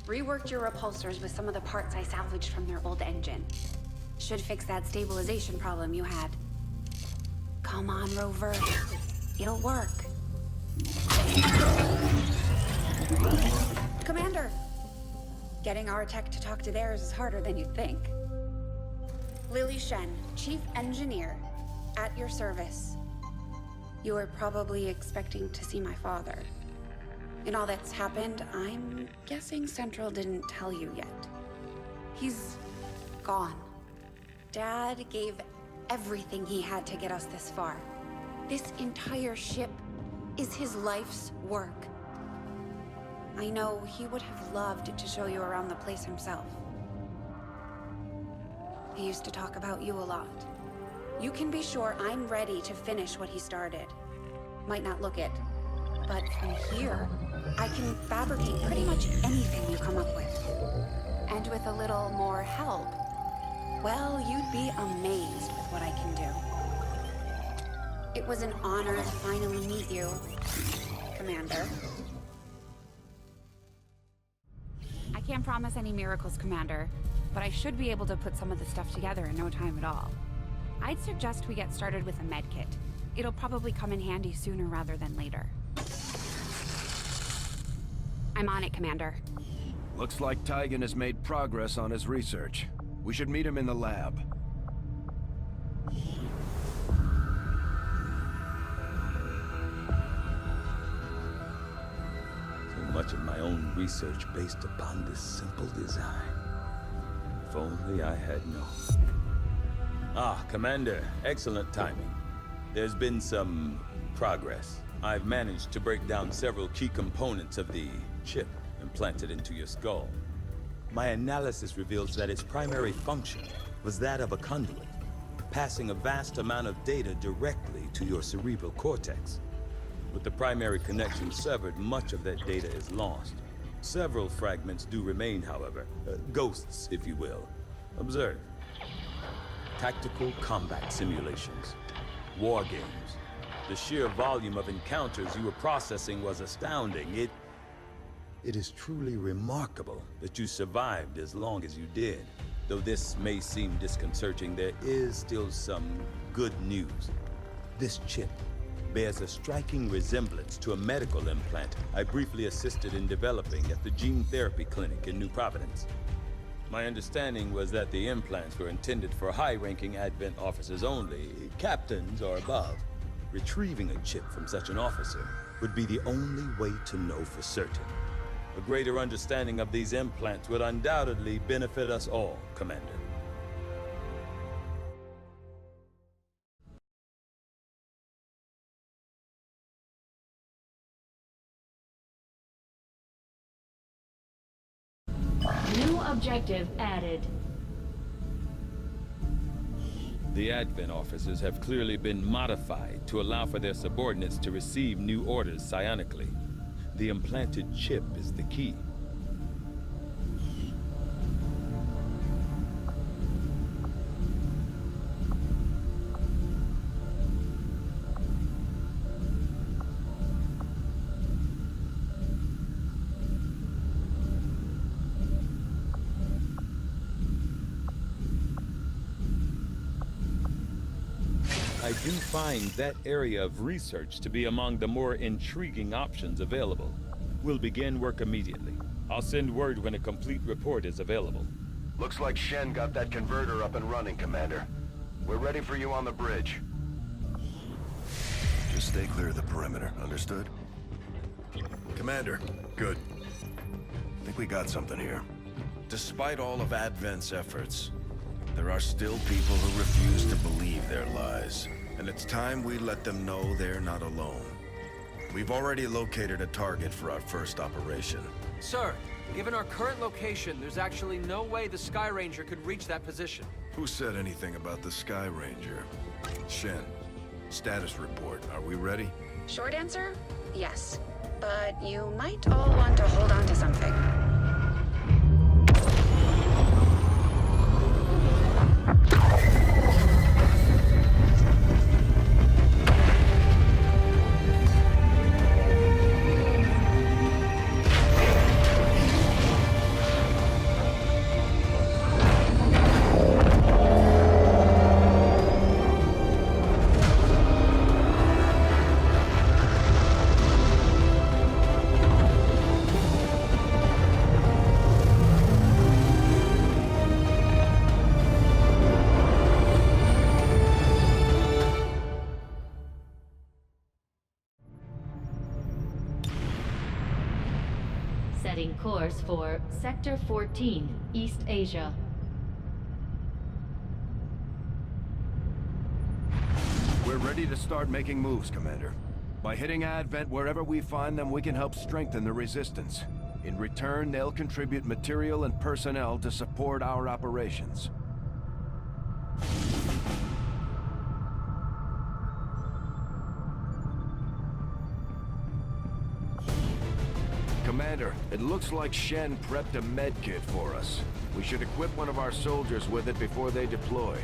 Reworked your repulsors with some of the parts I salvaged from their old engine. Should fix that stabilization problem you had. Come on, Rover. It'll work. Commander! Getting our tech to talk to theirs is harder than you'd think. Lily Shen, Chief Engineer, at your service. You were probably expecting to see my father. In all that's happened, I'm guessing Central didn't tell you yet. He's gone. Dad gave everything he had to get us this far. This entire ship is his life's work. I know he would have loved to show you around the place himself. He used to talk about you a lot. You can be sure I'm ready to finish what he started. Might not look it, but from here, I can fabricate pretty much anything you come up with. And with a little more help, well, you'd be amazed with what I can do. It was an honor to finally meet you, Commander. I can't promise any miracles, Commander, but I should be able to put some of the stuff together in no time at all. I'd suggest we get started with a med kit. It'll probably come in handy sooner rather than later. I'm on it, Commander. Looks like Tygan has made progress on his research. We should meet him in the lab. So much of my own research based upon this simple design. If only I had known. Ah, Commander, excellent timing. There's been some progress. I've managed to break down several key components of the chip implanted into your skull. My analysis reveals that its primary function was that of a conduit, passing a vast amount of data directly to your cerebral cortex. With the primary connection severed, much of that data is lost. Several fragments do remain, however, ghosts, if you will. Observe. Tactical combat simulations, war games. The sheer volume of encounters you were processing was astounding. It is truly remarkable that you survived as long as you did. Though this may seem disconcerting, there is still some good news. This chip bears a striking resemblance to a medical implant I briefly assisted in developing at the gene therapy clinic in New Providence. My understanding was that the implants were intended for high-ranking Advent officers only, captains or above. Retrieving a chip from such an officer would be the only way to know for certain. A greater understanding of these implants would undoubtedly benefit us all, Commander. New objective added. The Advent officers have clearly been modified to allow for their subordinates to receive new orders psionically. The implanted chip is the key. I do find that area of research to be among the more intriguing options available. We'll begin work immediately. I'll send word when a complete report is available. Looks like Shen got that converter up and running, Commander. We're ready for you on the bridge. Just stay clear of the perimeter, understood? Commander, good. Think we got something here. Despite all of Advent's efforts, there are still people who refuse to believe their lies. And it's time we let them know they're not alone. We've already located a target for our first operation. Sir, given our current location, there's actually no way the Sky Ranger could reach that position. Who said anything about the Sky Ranger? Shen, status report. Are we ready? Short answer, yes. But you might all want to hold on to something. course for Sector 14, East Asia. We're ready to start making moves, Commander. By hitting Advent wherever we find them, we can help strengthen the Resistance. In return, they'll contribute material and personnel to support our operations. Commander, it looks like Shen prepped a med kit for us. We should equip one of our soldiers with it before they deploy.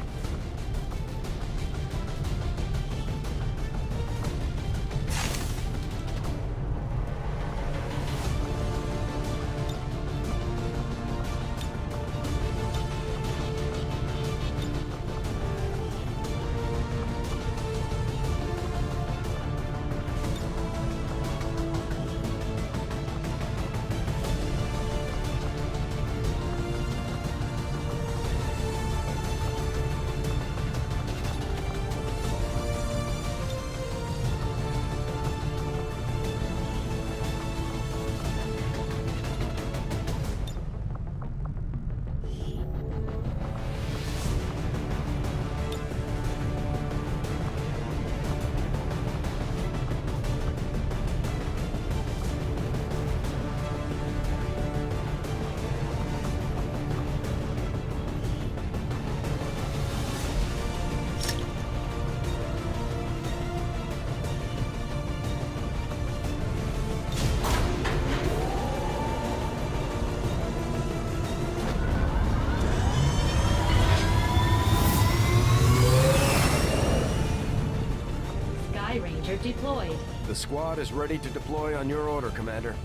Ranger deployed. The squad is ready to deploy on your order, Commander.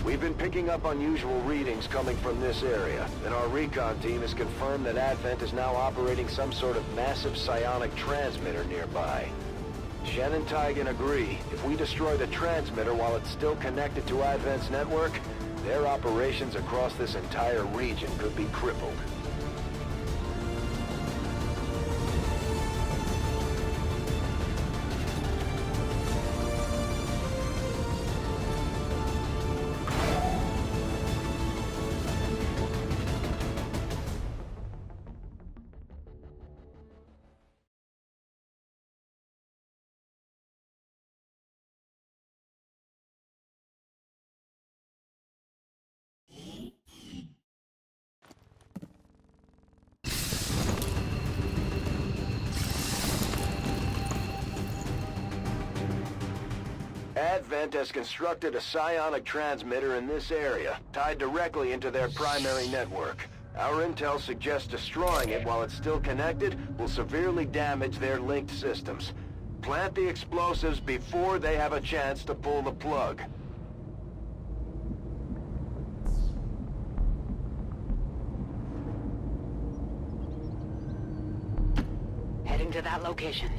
We've been picking up unusual readings coming from this area, and our recon team has confirmed that Advent is now operating some sort of massive psionic transmitter nearby. Shen and Tygan agree, if we destroy the transmitter while it's still connected to Advent's network, their operations across this entire region could be crippled. Advent has constructed a psionic transmitter in this area, tied directly into their primary network. Our intel suggests destroying it while it's still connected will severely damage their linked systems. Plant the explosives before they have a chance to pull the plug. Heading to that location.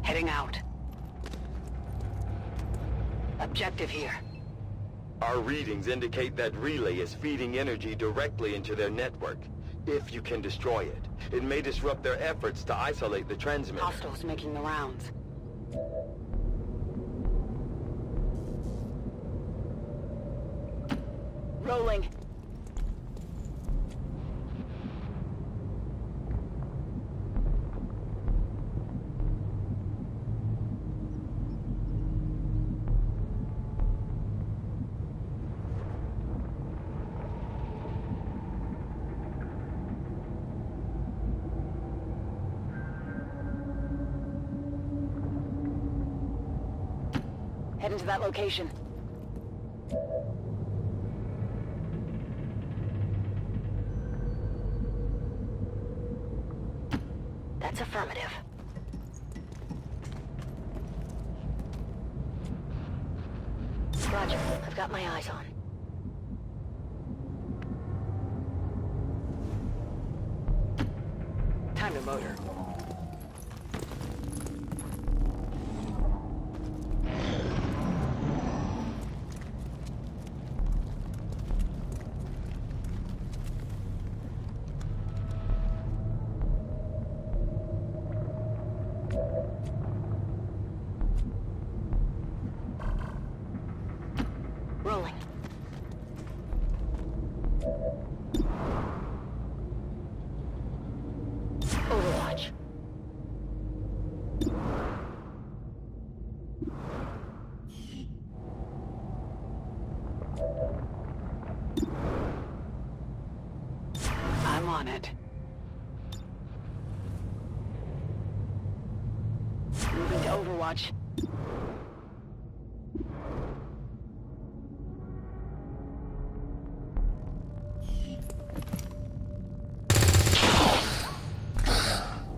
Heading out. Objective here. Our readings indicate that relay is feeding energy directly into their network. If you can destroy it, it may disrupt their efforts to isolate the transmitter. Hostiles making the rounds. Rolling. Heading to that location. That's affirmative. Roger, I've got my eyes on. Time to motor. Rolling. Overwatch. I'm on it. Moving to Overwatch.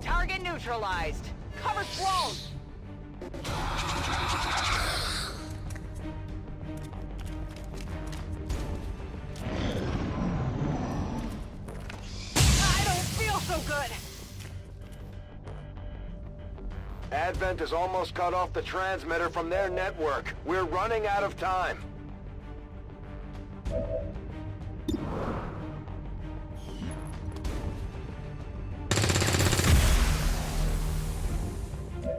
Target neutralized. Cover blown. I don't feel so good. Advent has almost cut off the transmitter from their network. We're running out of time.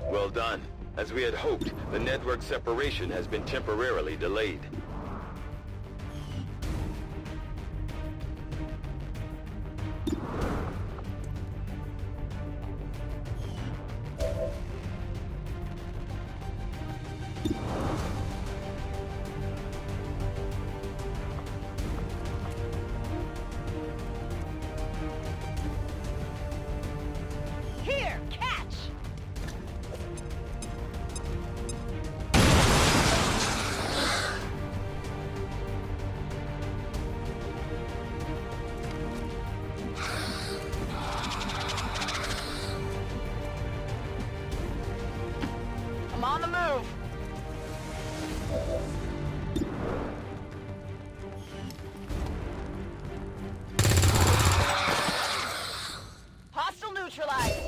Well done. As we had hoped, the network separation has been temporarily delayed. Here, catch! I'm on the move. Hostile neutralized.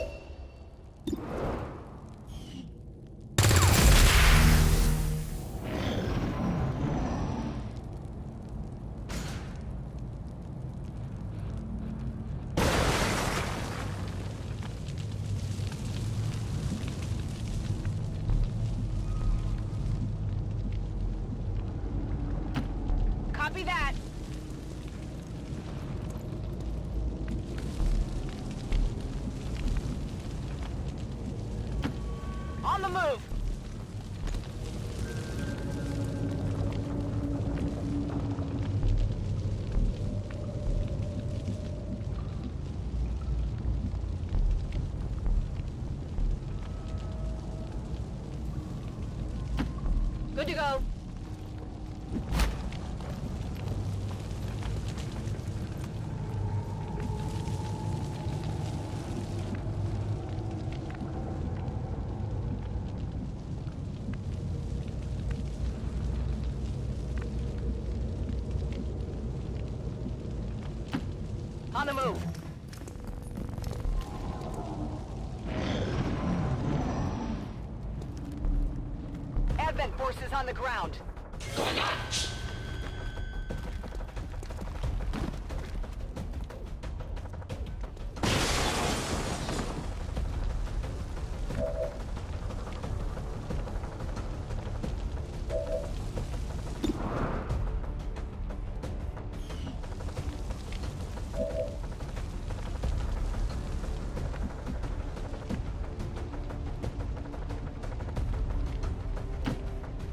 Copy that. On the move. Good to go. On the move. Advent forces on the ground.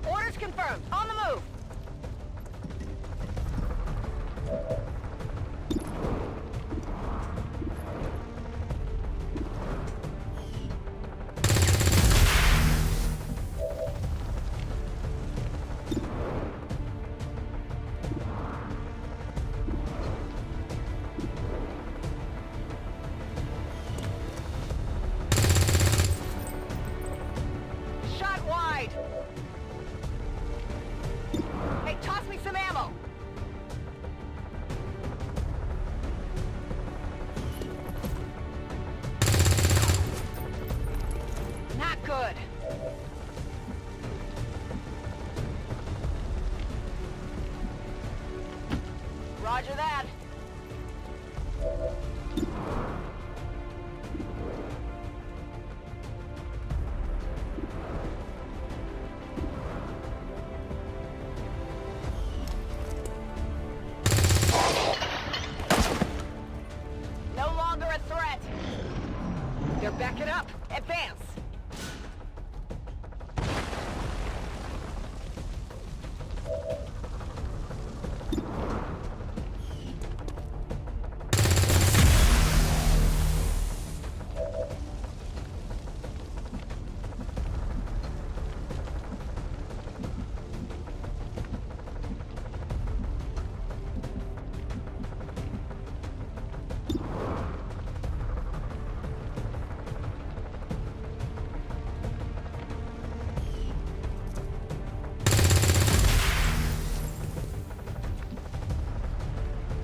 Orders confirmed. On the move. Roger that. No longer a threat. They're backing up. Advance.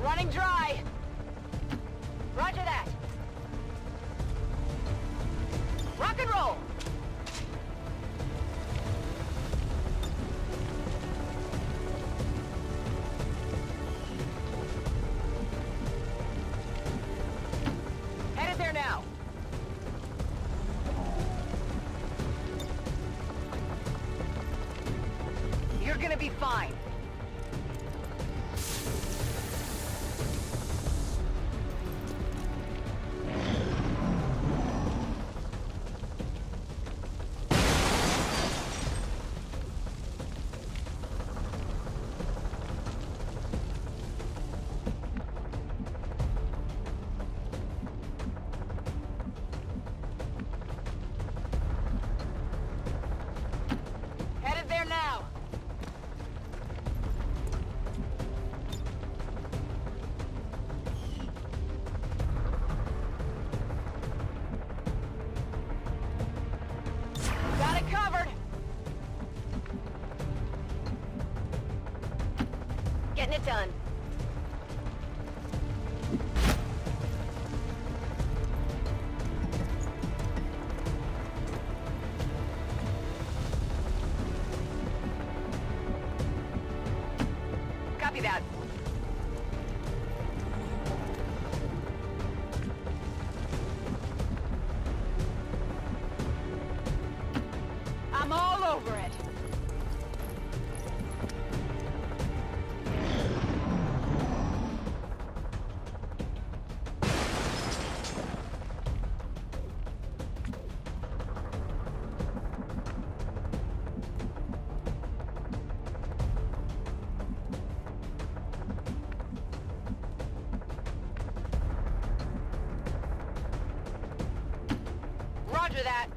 Running dry. Roger that. Rock and roll. Headed there now. You're gonna be fine. Headed there now. Got it covered. Getting it done. Copy that. I'm all over it. Roger that.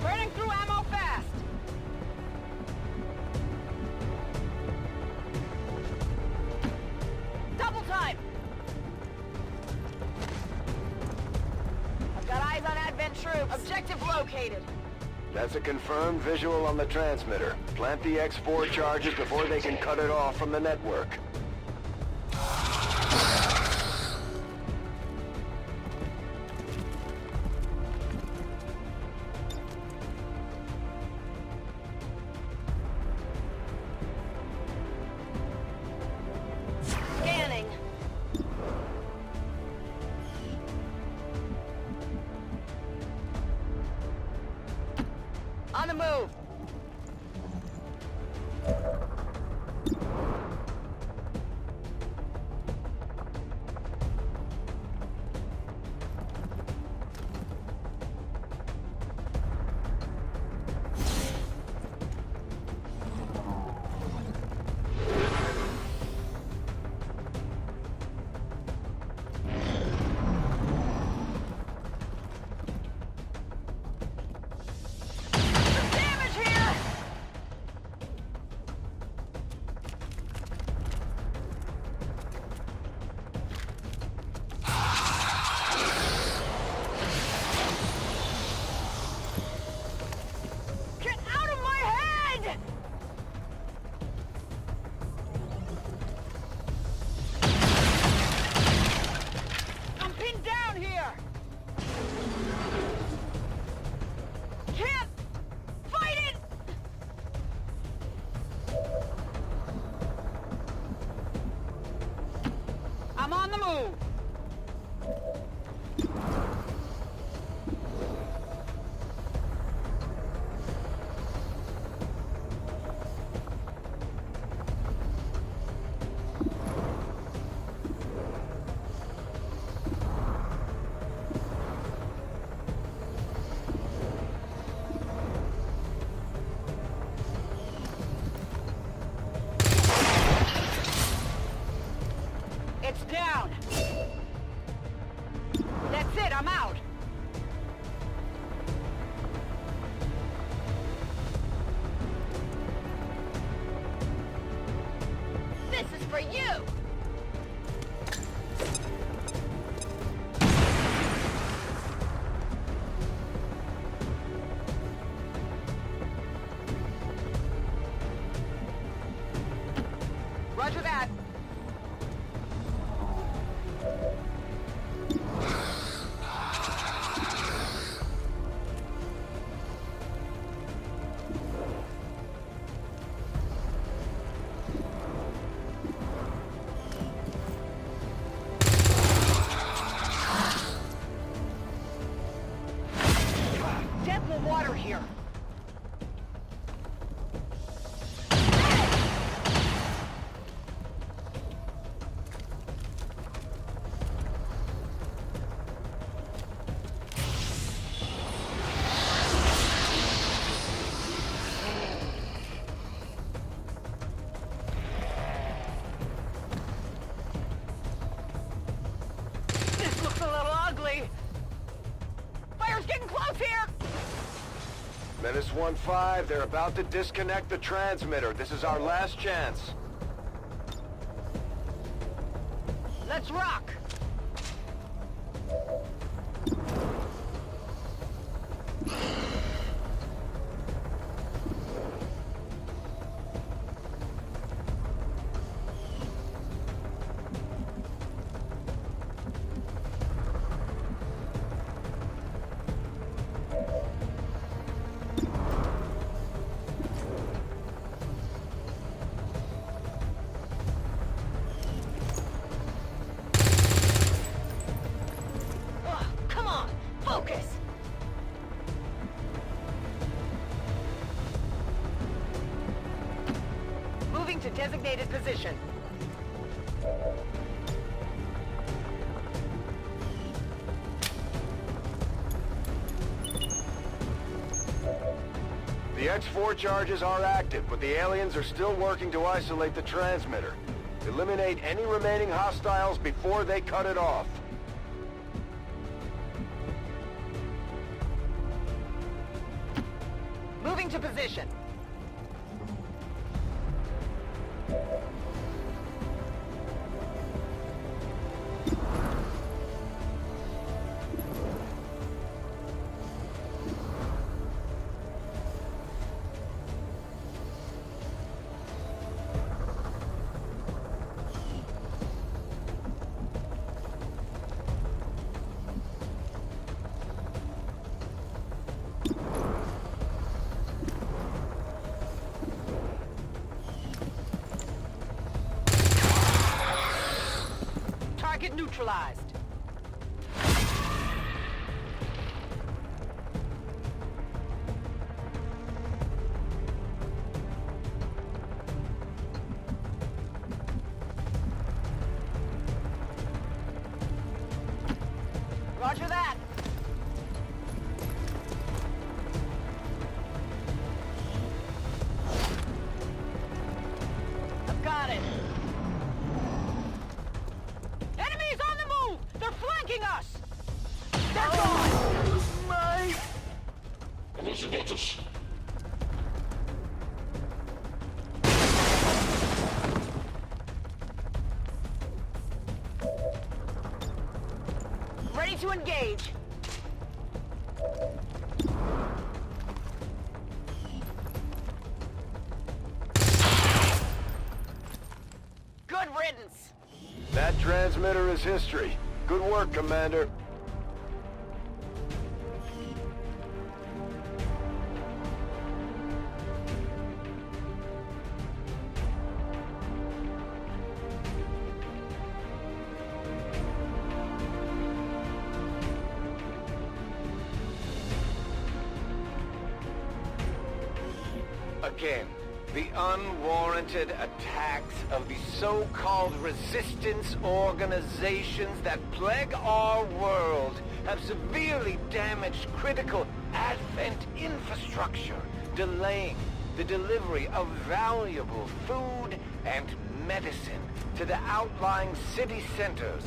Burning through ammo fast. Double time. I've got eyes on Advent troops. Objective located. That's a confirmed visual on the transmitter. Plant the X4 charges before they can cut it off from the network. Scanning. On the move. Damage Menace 1-5, they're about to disconnect the transmitter. This is our last chance. Let's rock! Come on, focus! Moving to designated position. The X4 charges are active, but the aliens are still working to isolate the transmitter. Eliminate any remaining hostiles before they cut it off. Moving to position. Target neutralized. Roger that. I've got it. Enemies on the move! They're flanking us! They're gone! My... Ready to engage. Good riddance. That transmitter is history. Good work, Commander. Again, the unwarranted attacks of the so-called resistance organizations that plague our world have severely damaged critical Advent infrastructure, delaying the delivery of valuable food and medicine to the outlying city centers.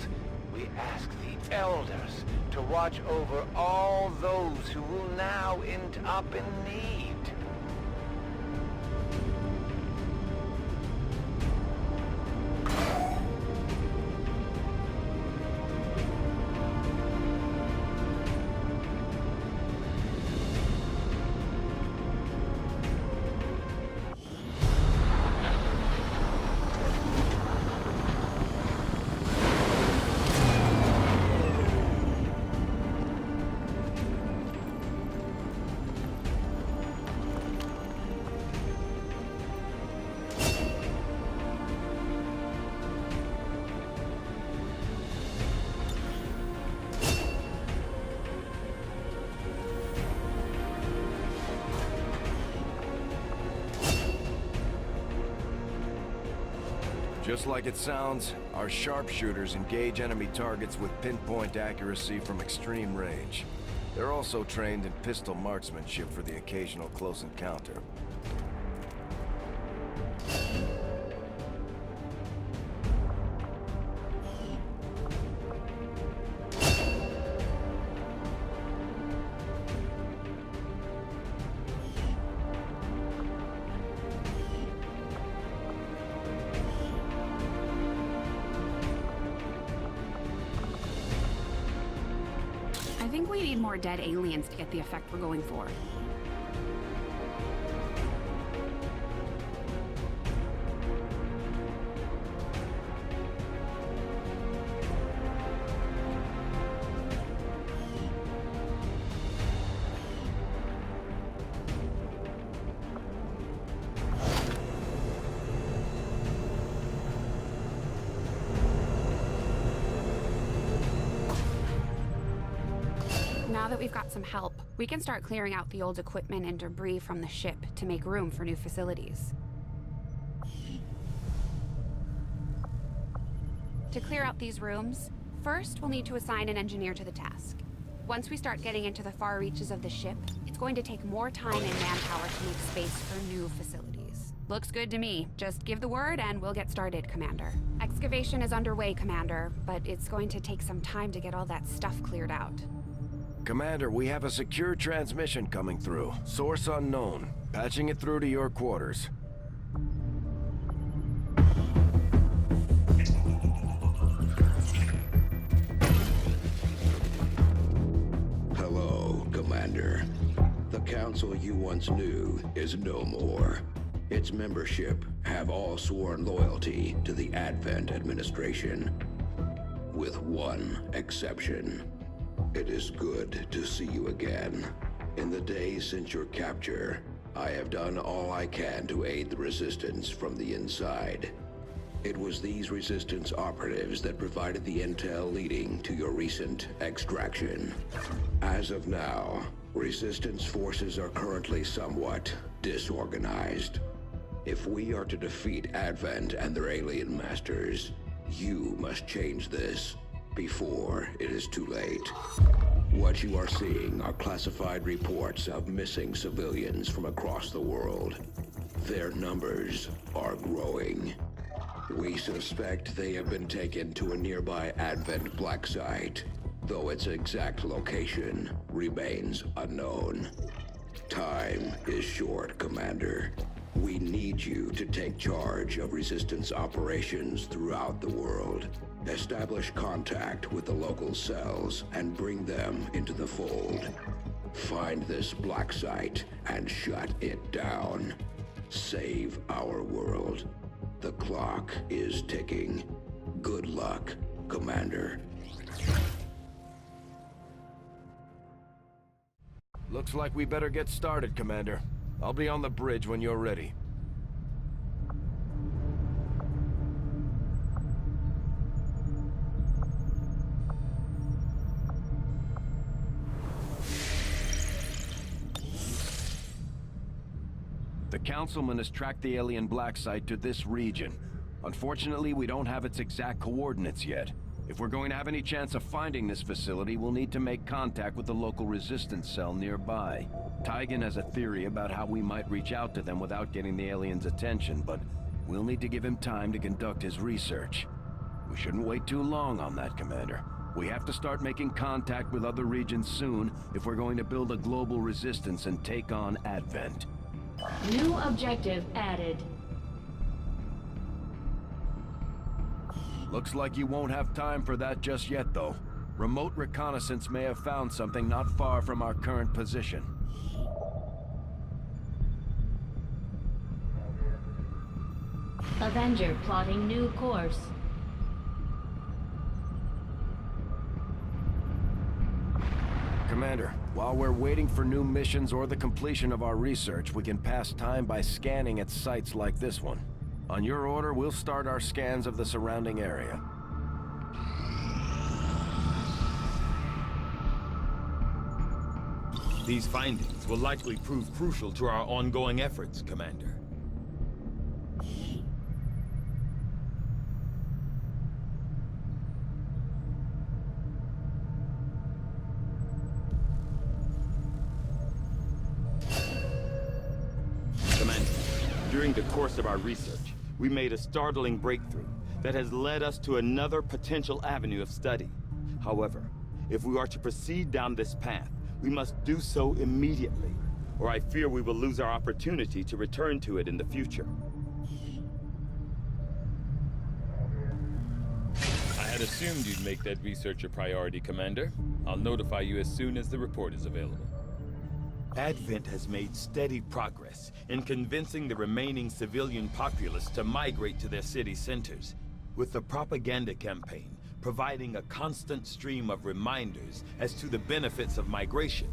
We ask the elders to watch over all those who will now end up in need. Just like it sounds, our sharpshooters engage enemy targets with pinpoint accuracy from extreme range. They're also trained in pistol marksmanship for the occasional close encounter. think we need more dead aliens to get the effect we're going for. Now that we've got some help, we can start clearing out the old equipment and debris from the ship to make room for new facilities. To clear out these rooms, first we'll need to assign an engineer to the task. Once we start getting into the far reaches of the ship, it's going to take more time and manpower to make space for new facilities. Looks good to me. Just give the word and we'll get started, Commander. Excavation is underway, Commander, but it's going to take some time to get all that stuff cleared out. Commander, we have a secure transmission coming through. Source unknown. Patching it through to your quarters. Hello, Commander. The council you once knew is no more. Its membership have all sworn loyalty to the Advent administration. With one exception. It is good to see you again. In the days since your capture, I have done all I can to aid the Resistance from the inside. It was these Resistance operatives that provided the intel leading to your recent extraction. As of now, Resistance forces are currently somewhat disorganized. If we are to defeat Advent and their alien masters, you must change this before it is too late. What you are seeing are classified reports of missing civilians from across the world. Their numbers are growing. We suspect they have been taken to a nearby Advent black site, though its exact location remains unknown. Time is short, Commander. We need you to take charge of Resistance operations throughout the world. Establish contact with the local cells and bring them into the fold. Find this black site and shut it down. Save our world. The clock is ticking. Good luck, Commander. Looks like we better get started, Commander. I'll be on the bridge when you're ready. The Councilman has tracked the alien black site to this region. Unfortunately, we don't have its exact coordinates yet. If we're going to have any chance of finding this facility, we'll need to make contact with the local Resistance cell nearby. Tygan has a theory about how we might reach out to them without getting the aliens' attention, but we'll need to give him time to conduct his research. We shouldn't wait too long on that, Commander. We have to start making contact with other regions soon if we're going to build a global resistance and take on Advent. New objective added. Looks like you won't have time for that just yet, though. Remote reconnaissance may have found something not far from our current position. Avenger plotting new course. Commander, while we're waiting for new missions or the completion of our research, we can pass time by scanning at sites like this one. On your order, we'll start our scans of the surrounding area. These findings will likely prove crucial to our ongoing efforts, Commander. Commander, during the course of our research, we made a startling breakthrough that has led us to another potential avenue of study. However, if we are to proceed down this path, we must do so immediately, or I fear we will lose our opportunity to return to it in the future. I had I'd assumed you'd make that research a priority, Commander. I'll notify you as soon as the report is available. Advent has made steady progress in convincing the remaining civilian populace to migrate to their city centers, with the propaganda campaign providing a constant stream of reminders as to the benefits of migration.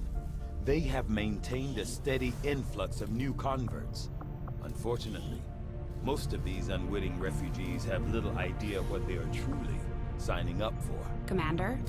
They have maintained a steady influx of new converts. Unfortunately, most of these unwitting refugees have little idea what they are truly signing up for. Commander?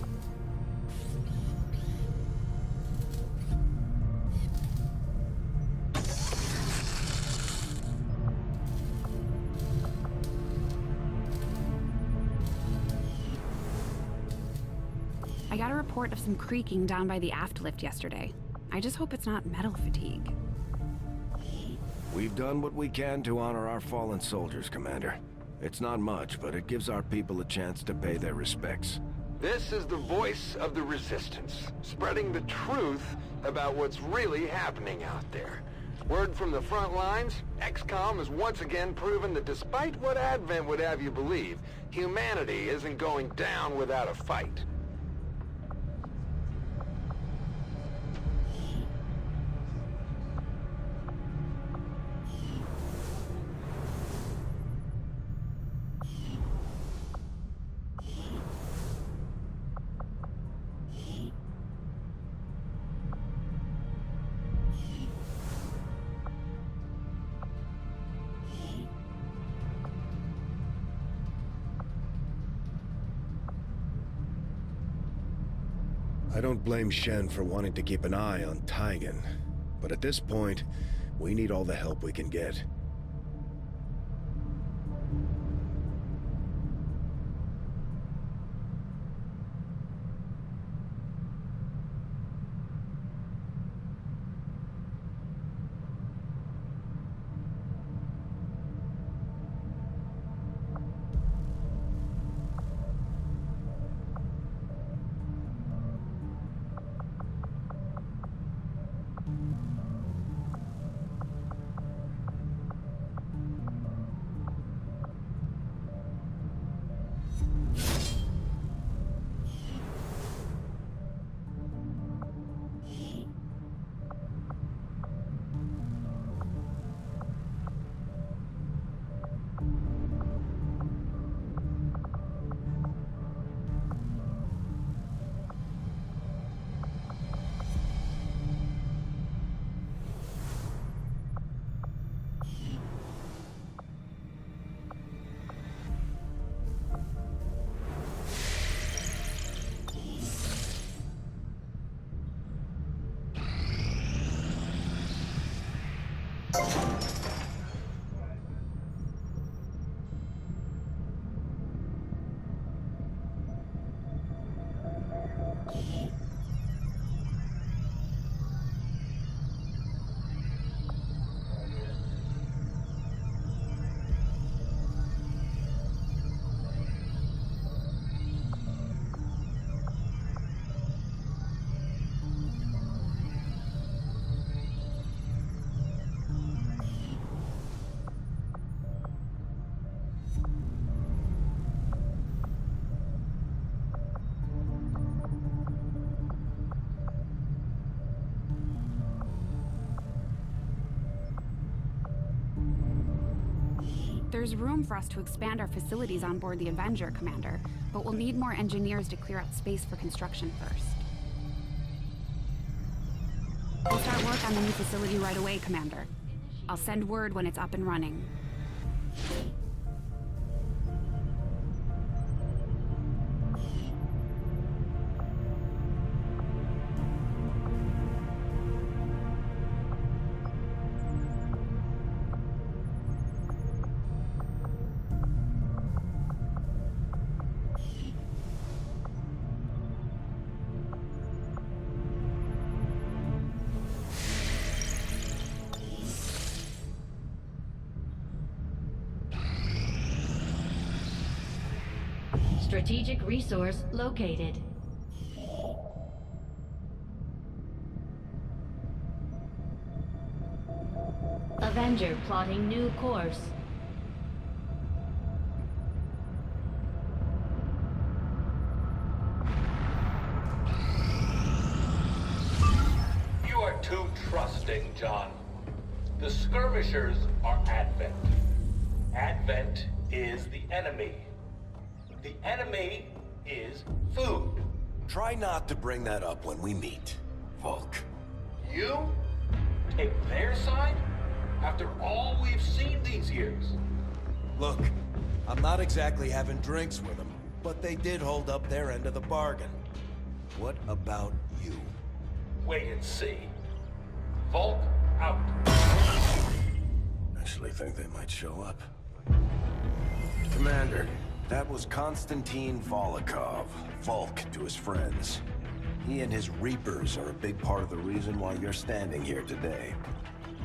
I got a report of some creaking down by the aft lift yesterday. I just hope it's not metal fatigue. We've done what we can to honor our fallen soldiers, Commander. It's not much, but it gives our people a chance to pay their respects. This is the voice of the Resistance, spreading the truth about what's really happening out there. Word from the front lines, XCOM has once again proven that despite what Advent would have you believe, humanity isn't going down without a fight. I don't blame Shen for wanting to keep an eye on Taigen, but at this point, we need all the help we can get. There's room for us to expand our facilities on board the Avenger, Commander, but we'll need more engineers to clear out space for construction first. We'll start work on the new facility right away, Commander. I'll send word when it's up and running. Strategic resource located. Avenger plotting new course. too trusting, John. The skirmishers are Advent. Advent is the enemy. The enemy is food. Try not to bring that up when we meet, Volk. You take their side after all we've seen these years. Look, I'm not exactly having drinks with them, but they did hold up their end of the bargain. What about you? Wait and see. Volk out. Actually think they might show up. Commander, that was Konstantin Volokov, Volk to his friends. He and his Reapers are a big part of the reason why you're standing here today.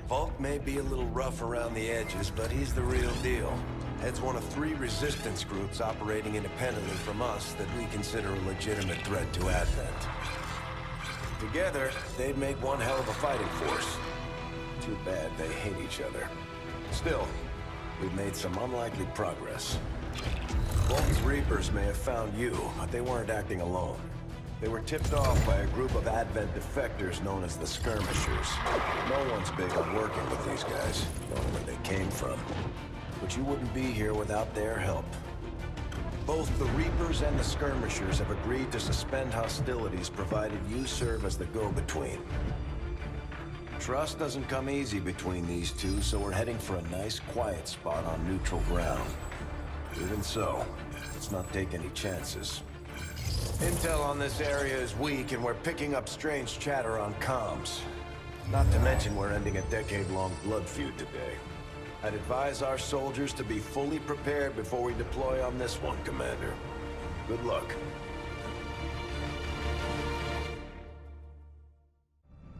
Volk may be a little rough around the edges, but he's the real deal. Heads one of 3 resistance groups operating independently from us that we consider a legitimate threat to Advent. Together, they'd make one hell of a fighting force. Too bad they hate each other. Still, we've made some unlikely progress. Volk's Reapers may have found you, but they weren't acting alone. They were tipped off by a group of Advent defectors known as the Skirmishers. No one's big on working with these guys, knowing where they came from. But you wouldn't be here without their help. Both the Reapers and the Skirmishers have agreed to suspend hostilities provided you serve as the go-between. Trust doesn't come easy between these two, so we're heading for a nice, quiet spot on neutral ground. Even so, let's not take any chances. Intel on this area is weak, and we're picking up strange chatter on comms. Not to mention we're ending a decade-long blood feud today. I'd advise our soldiers to be fully prepared before we deploy on this one, Commander. Good luck.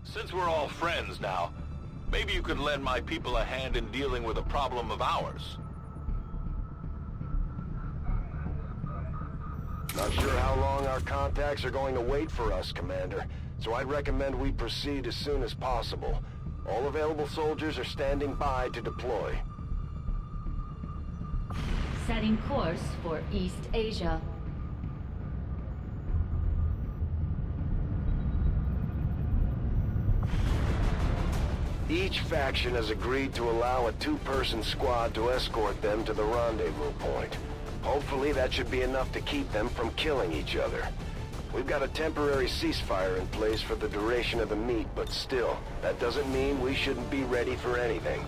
Since we're all friends now, maybe you could lend my people a hand in dealing with a problem of ours. Not sure how long our contacts are going to wait for us, Commander, so I'd recommend we proceed as soon as possible. All available soldiers are standing by to deploy. Setting course for East Asia. Each faction has agreed to allow a 2-person squad to escort them to the rendezvous point. Hopefully that should be enough to keep them from killing each other. We've got a temporary ceasefire in place for the duration of the meet, but still, that doesn't mean we shouldn't be ready for anything.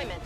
deployment.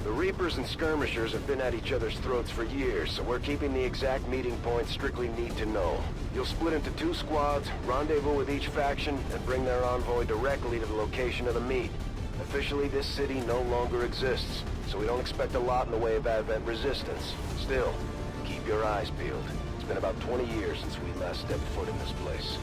The Reapers and Skirmishers have been at each other's throats for years, so we're keeping the exact meeting points strictly need to know. You'll split into 2 squads, rendezvous with each faction, and bring their envoy directly to the location of the meet. Officially, this city no longer exists, so we don't expect a lot in the way of Advent resistance. Still, keep your eyes peeled. It's been about 20 years since we last stepped foot in this place.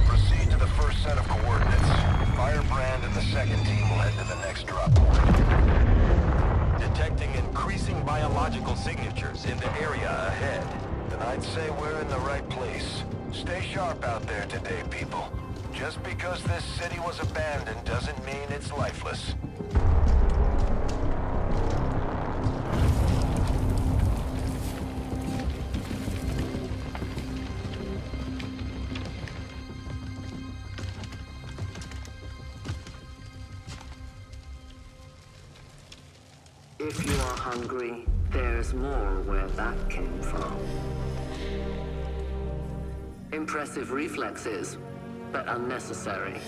Proceed to the first set of coordinates. Firebrand and the second team will head to the next drop point. Detecting increasing biological signatures in the area ahead. Then I'd say we're in the right place. Stay sharp out there today, people. Just because this city was abandoned doesn't mean it's lifeless. If you are hungry, there's more where that came from. Impressive reflexes, but unnecessary.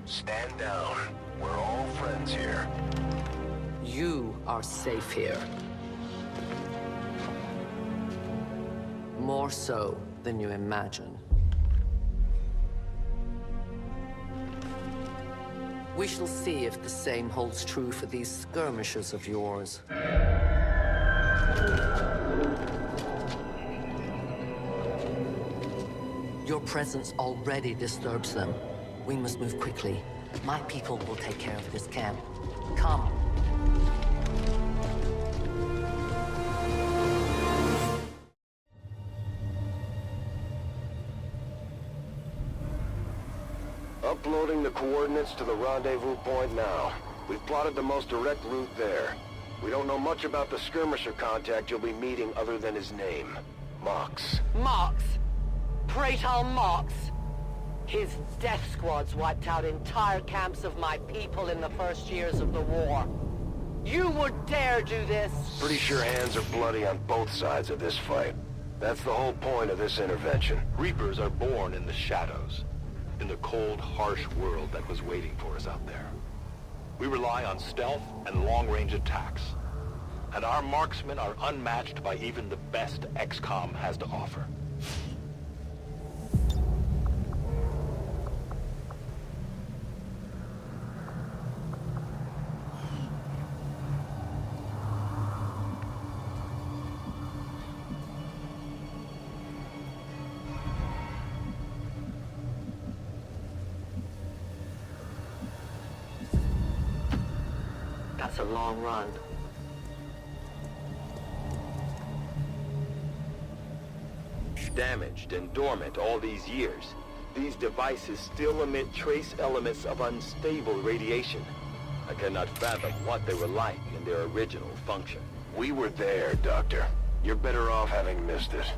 Stand down. We're all friends here. You are safe here. More so than you imagine. We shall see if the same holds true for these skirmishers of yours. Your presence already disturbs them. We must move quickly. My people will take care of this camp. Come. Uploading the coordinates to the rendezvous point now. We've plotted the most direct route there. We don't know much about the skirmisher contact you'll be meeting other than his name. Mox. Mox. Praetal Mox. His death squads wiped out entire camps of my people in the first years of the war. You would dare do this? Pretty sure hands are bloody on both sides of this fight. That's the whole point of this intervention. Reapers are born in the shadows, in the cold, harsh world that was waiting for us out there. We rely on stealth and long-range attacks, and our marksmen are unmatched by even the best XCOM has to offer. That's a long run. Damaged and dormant all these years, these devices still emit trace elements of unstable radiation. I cannot fathom what they were like in their original function. We were there, Doctor. You're better off having missed it.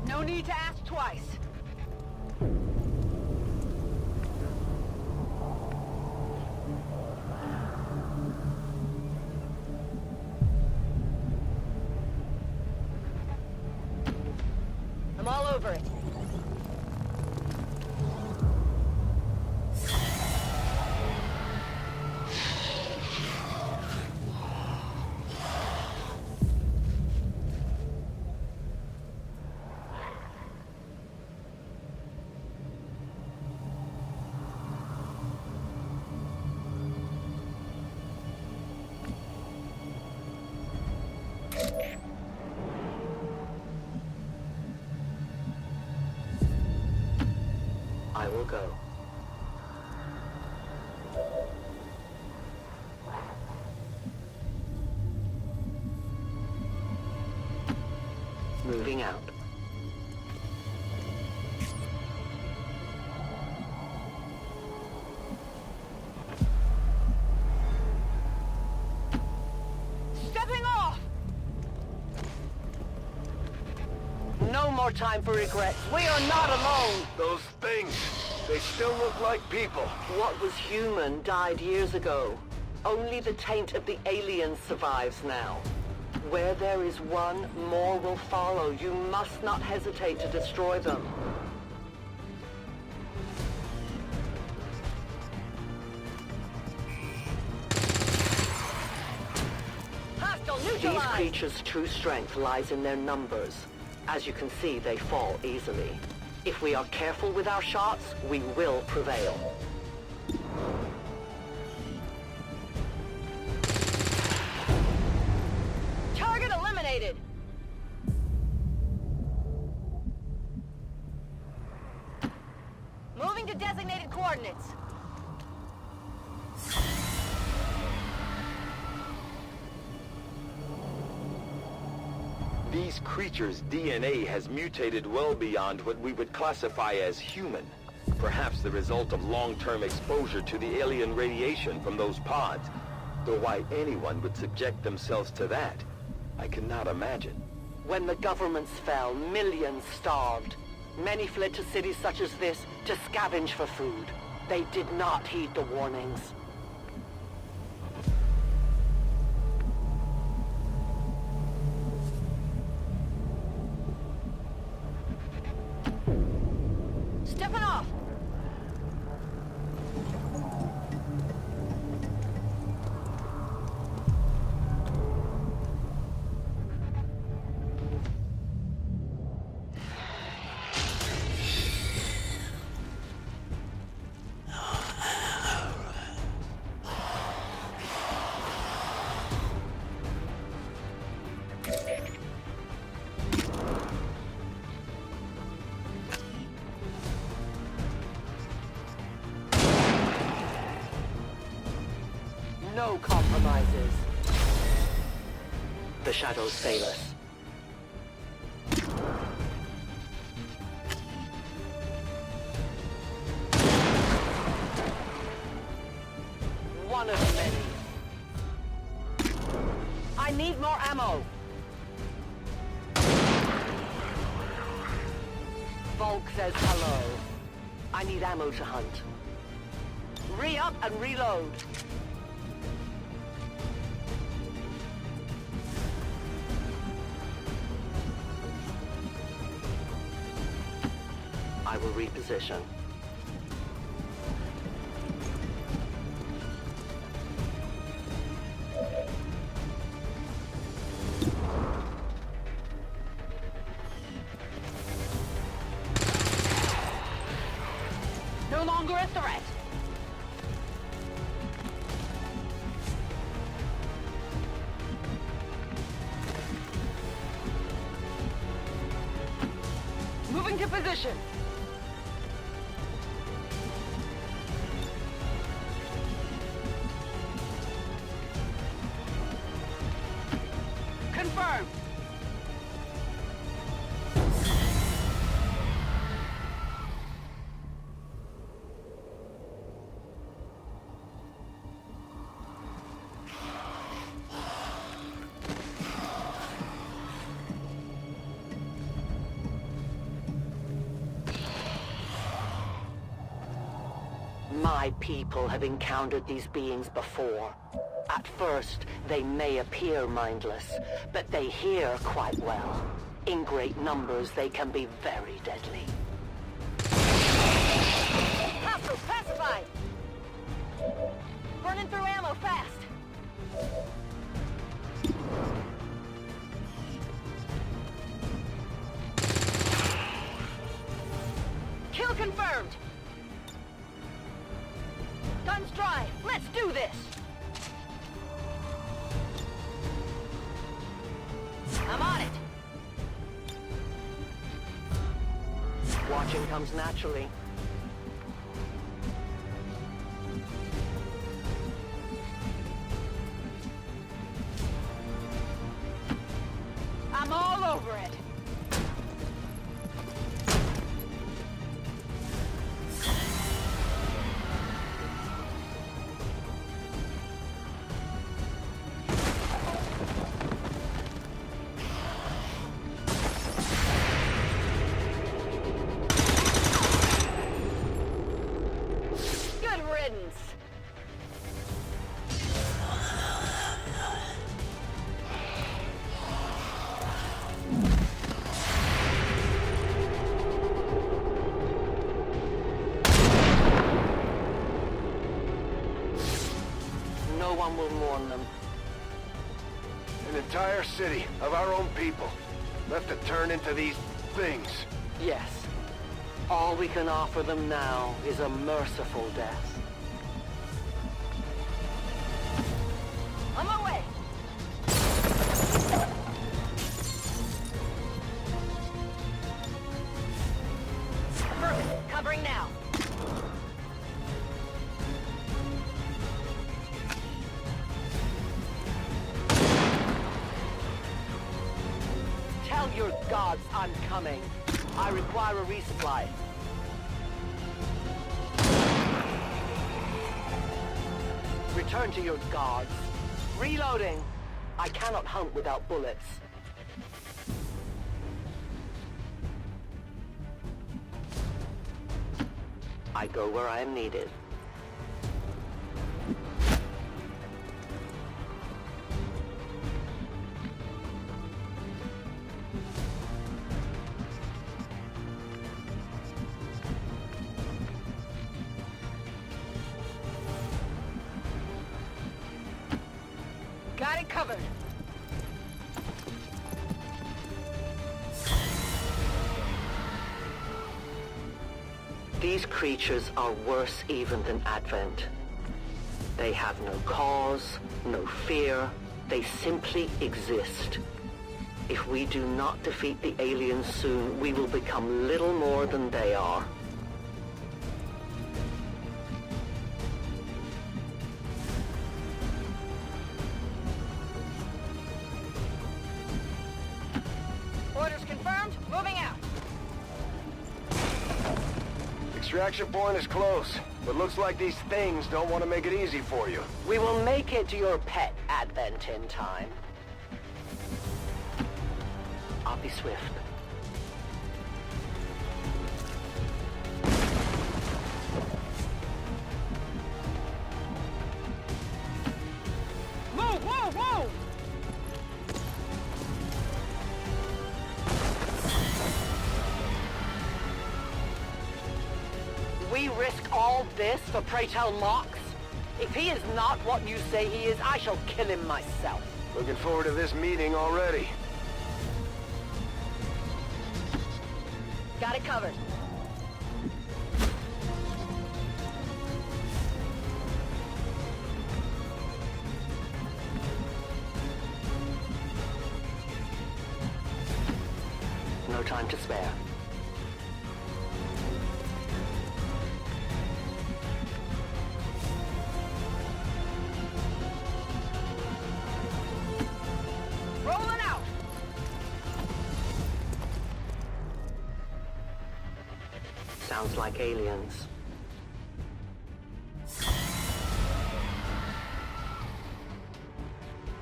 No need to ask twice. I'm all over it. I will go. Moving out. Stepping off! No more time for regrets. We are not alone. Those things, they still look like people. What was human died years ago. Only the taint of the aliens survives now. Where there is one, more will follow. You must not hesitate to destroy them. Hostile neutralized! These creatures' true strength lies in their numbers. As you can see, they fall easily. If we are careful with our shots, we will prevail. Target eliminated! Moving to designated coordinates. These creatures' DNA has mutated well beyond what we would classify as human. Perhaps the result of long-term exposure to the alien radiation from those pods. Though why anyone would subject themselves to that, I cannot imagine. When the governments fell, millions starved. Many fled to cities such as this to scavenge for food. They did not heed the warnings. Stepping off! No compromises. The shadows fail us. One of many. I need more ammo. Volk says hello. I need ammo to hunt. Re-up and reload. I will reposition. No longer a threat. Moving to position. Confirmed. My people have encountered these beings before. At first, they may appear mindless, but they hear quite well. In great numbers, they can be very deadly. Hostile pacified! Burning through ammo fast! Kill confirmed! Guns dry! Let's do this! I'm on it! Watching comes naturally. I'm all over it! Good riddance! No one will mourn them. An entire city of our own people left to turn into these things. Yes. All we can offer them now is a merciful death. On my way! Affirmative. Covering now. Tell your gods I'm coming. I require a resupply. Return to your gods. Reloading. I cannot hunt without bullets. I go where I am needed. Got it covered. These creatures are worse even than Advent. They have no cause, no fear. They simply exist. If we do not defeat the aliens soon, we will become little more than they are. Orders confirmed. Moving out. Extraction point is close, but looks like these things don't want to make it easy for you. We will make it to your pet, Advent, in time. I'll be swift. Move, move, move! We risk all this for pray tell Mox? If he is not what you say he is, I shall kill him myself. Looking forward to this meeting already. Got it covered. No time to spare. Rolling out! Sounds like aliens.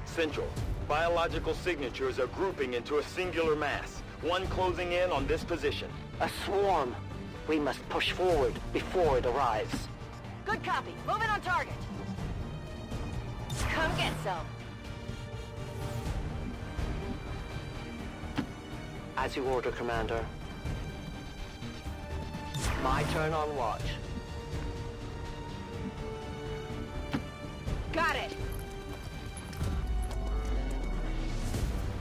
Central. Biological signatures are grouping into a singular mass. One closing in on this position. A swarm. We must push forward before it arrives. Good Good copy. Moving on target. Come get some. As you order, Commander. My turn on watch. Got it.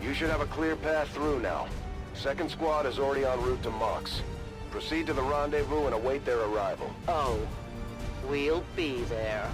You should have a clear path through now. Second squad is already en route to Mox. Proceed to the rendezvous and await their arrival. Oh, we'll be there.